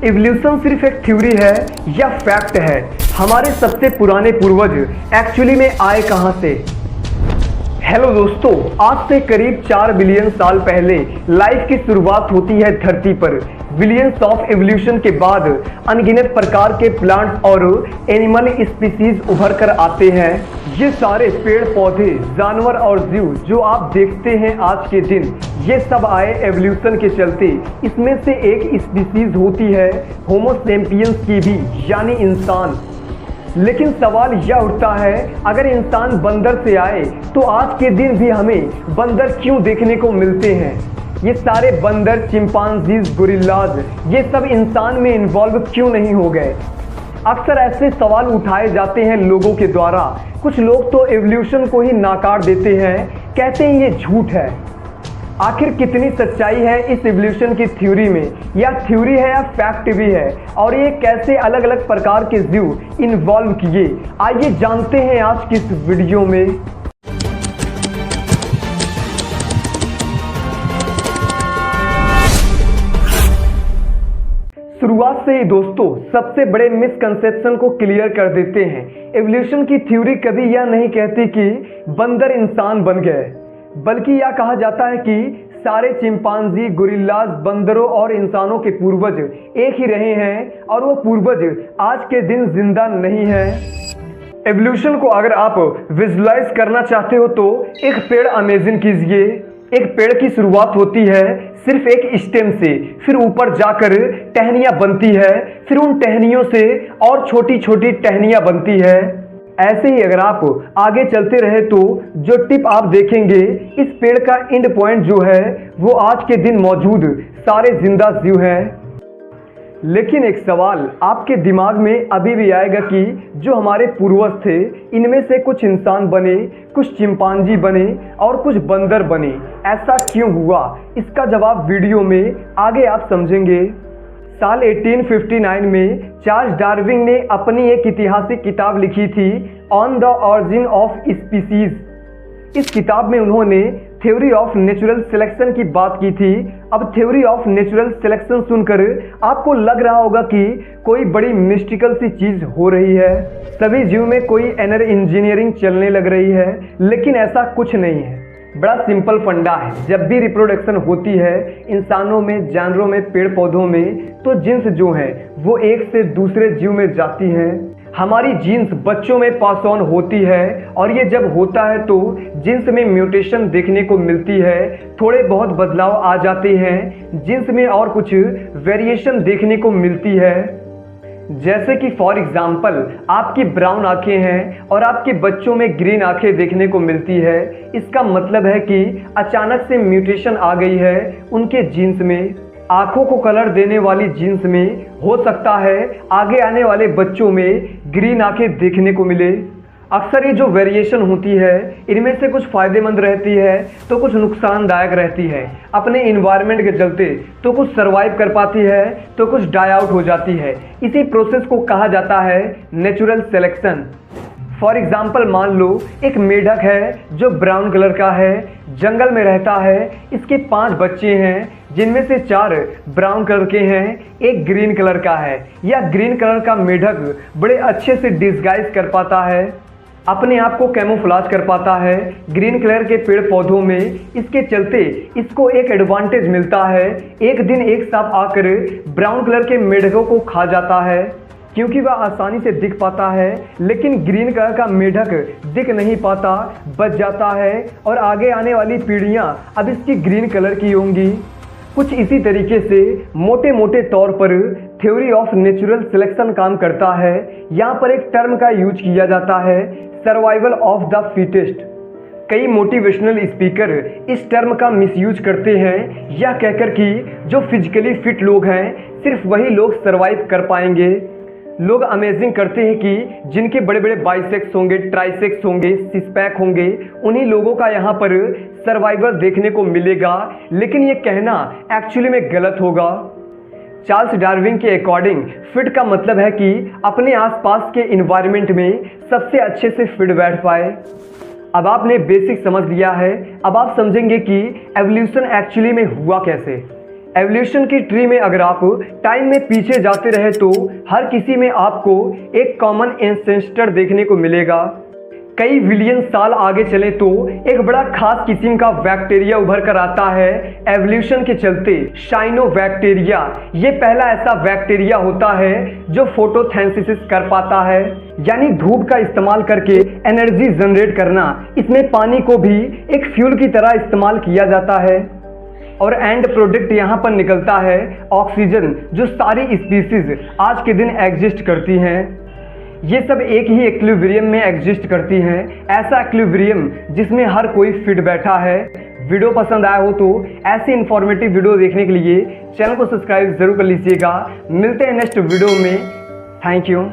Evolution सिर्फ एक theory है या फैक्ट है? हमारे सबसे पुराने पूर्वज एक्चुअली में आए कहां से? हेलो दोस्तों, आज से करीब 4 बिलियन साल पहले लाइफ की शुरुआत होती है धरती पर। बिलियंस ऑफ एवोल्यूशन के बाद अनगिनत प्रकार के प्लांट्स और एनिमल स्पीसीज उभर कर आते हैं। ये सारे पेड़ पौधे, जानवर और जीव जो आप देखते हैं आज के दिन, ये सब आए एवोल्यूशन के चलते। इसमें से एक स्पीसीज होती है होमो सैपियंस की भी, यानी इंसान। लेकिन सवाल यह उठता है, अगर इंसान बंदर से आए तो आज के दिन भी हमें बंदर क्यों देखने को मिलते हैं? ये सारे बंदर, चिंपांजीज, गोरिल्लाज, ये सब इंसान में इन्वॉल्व क्यों नहीं हो गए? अक्सर ऐसे सवाल उठाए जाते हैं लोगों के द्वारा। कुछ लोग तो एवोल्यूशन को ही नाकार देते हैं, कहते हैं ये झूठ है। आखिर कितनी सच्चाई है इस एवोल्यूशन की थ्योरी में? या थ्योरी है या फैक्ट भी है? और ये कैसे अलग अलग प्रकार के जीव इन्वॉल्व किए, आइए जानते हैं आज की इस वीडियो में। शुरुआत से ही दोस्तों सबसे बड़े मिसकंसेप्शन को क्लियर कर देते हैं। एवोल्यूशन की थ्योरी कभी यह नहीं कहती कि बंदर इंसान बन गए, बल्कि यह कहा जाता है कि सारे चिंपांजी, गोरिल्लाज, बंदरों और इंसानों के पूर्वज एक ही रहे हैं और वो पूर्वज आज के दिन जिंदा नहीं है। एवोल्यूशन को अगर आप विजुलाइज करना चाहते हो तो एक पेड़ इमेजिन कीजिए। एक पेड़ की शुरुआत होती है सिर्फ एक स्टेम से, फिर ऊपर जाकर टहनियां बनती है, फिर उन टहनियों से और छोटी छोटी टहनियां बनती है। ऐसे ही अगर आप आगे चलते रहे तो जो टिप आप देखेंगे, इस पेड़ का एंड पॉइंट जो है वो आज के दिन मौजूद सारे जिंदा जीव हैं। लेकिन एक सवाल आपके दिमाग में अभी भी आएगा कि जो हमारे पूर्वज थे, इनमें से कुछ इंसान बने, कुछ चिंपांजी बने और कुछ बंदर बने, ऐसा क्यों हुआ? इसका जवाब वीडियो में आगे आप समझेंगे। साल 1859 में चार्ल्स डार्विन ने अपनी एक ऐतिहासिक किताब लिखी थी, on the origin of species. इस किताब में उन्होंने थ्योरी ऑफ नेचुरल सिलेक्शन की बात की थी। अब थ्योरी ऑफ नेचुरल सिलेक्शन सुनकर आपको लग रहा होगा कि कोई बड़ी मिस्टिकल सी चीज हो रही है, सभी जीव में कोई इनर इंजीनियरिंग चलने लग रही है, लेकिन ऐसा कुछ नहीं है। बड़ा सिंपल फंडा है। जब भी रिप्रोडक्शन होती है इंसानों में, जानवरों में, पेड़ पौधों में, तो जीन्स जो है वो एक से दूसरे जीव में जाती हैं। हमारी जीन्स बच्चों में पास ऑन होती है और ये जब होता है तो जीन्स में म्यूटेशन देखने को मिलती है, थोड़े बहुत बदलाव आ जाते हैं जीन्स में और कुछ वेरिएशन देखने को मिलती है। जैसे कि फॉर एग्जाम्पल आपकी ब्राउन आंखें हैं और आपके बच्चों में ग्रीन आंखें देखने को मिलती है। इसका मतलब है कि अचानक से म्यूटेशन आ गई है उनके जीन्स में। आंखों को कलर देने वाली जीन्स में हो सकता है आगे आने वाले बच्चों में ग्रीन आंखें देखने को मिले। अक्सर ये जो वेरिएशन होती है इनमें से कुछ फ़ायदेमंद रहती है तो कुछ नुकसानदायक रहती है। अपने इन्वायरमेंट के चलते तो कुछ सर्वाइव कर पाती है तो कुछ डाई आउट हो जाती है। इसी प्रोसेस को कहा जाता है नेचुरल सिलेक्शन। फॉर एग्जाम्पल मान लो एक मेढक है जो ब्राउन कलर का है, जंगल में रहता है, इसके 5 बच्चे हैं जिनमें से 4 ब्राउन कलर के हैं, एक ग्रीन कलर का है। यह ग्रीन कलर का मेढक बड़े अच्छे से डिस्गाइज कर पाता है, अपने आप को कैमोफ्लेज कर पाता है ग्रीन कलर के पेड़ पौधों में। इसके चलते इसको एक एडवांटेज मिलता है, एक दिन एक सांप आकर ब्राउन कलर के मेढकों को खा जाता है क्योंकि वह आसानी से दिख पाता है, लेकिन ग्रीन कलर का मेढक दिख नहीं पाता, बच जाता है और आगे आने वाली पीढ़ियां अब इसकी ग्रीन कलर की होंगी। कुछ इसी तरीके से मोटे मोटे तौर पर थ्योरी ऑफ नेचुरल सिलेक्शन काम करता है। यहाँ पर एक टर्म का यूज किया जाता है, सर्वाइवल ऑफ द फिटेस्ट। कई मोटिवेशनल स्पीकर इस टर्म का मिसयूज करते हैं, यह कहकर कि जो फिजिकली फिट लोग हैं सिर्फ वही लोग सर्वाइव कर पाएंगे। लोग अमेजिंग करते हैं कि जिनके बड़े बड़े बाइसेक्स होंगे, ट्राइसेक्स होंगे, सिक्स पैक होंगे, उन्हीं लोगों का यहाँ पर सर्वाइवल देखने को मिलेगा, लेकिन ये कहना एक्चुअली में गलत होगा। चार्ल्स डार्विन के अकॉर्डिंग फिट का मतलब है कि अपने आसपास के इन्वायरमेंट में सबसे अच्छे से फिट बैठ पाए। अब आपने बेसिक समझ लिया है, अब आप समझेंगे कि एवोल्यूशन एक्चुअली में हुआ कैसे। एवोल्यूशन की ट्री में अगर आप टाइम में पीछे जाते रहे तो हर किसी में आपको एक कॉमन एंसेस्टर देखने को मिलेगा। कई बिलियन साल आगे चले तो एक बड़ा खास किस्म का बैक्टीरिया उभर कर आता है एवोल्यूशन के चलते, साइनोबैक्टीरिया। ये पहला ऐसा बैक्टीरिया होता है जो फोटोसिंथेसिस कर पाता है, यानी धूप का इस्तेमाल करके एनर्जी जनरेट करना। इसमें पानी को भी एक फ्यूल की तरह इस्तेमाल किया जाता है और एंड प्रोडक्ट यहाँ पर निकलता है ऑक्सीजन, जो सारी स्पीसीज आज के दिन एग्जिस्ट करती हैं। ये सब एक ही इक्विलिब्रियम में एग्जिस्ट करती हैं, ऐसा इक्विलिब्रियम जिसमें हर कोई फिट बैठा है। वीडियो पसंद आया हो तो ऐसी इंफॉर्मेटिव वीडियो देखने के लिए चैनल को सब्सक्राइब जरूर कर लीजिएगा। मिलते हैं नेक्स्ट वीडियो में। Thank you.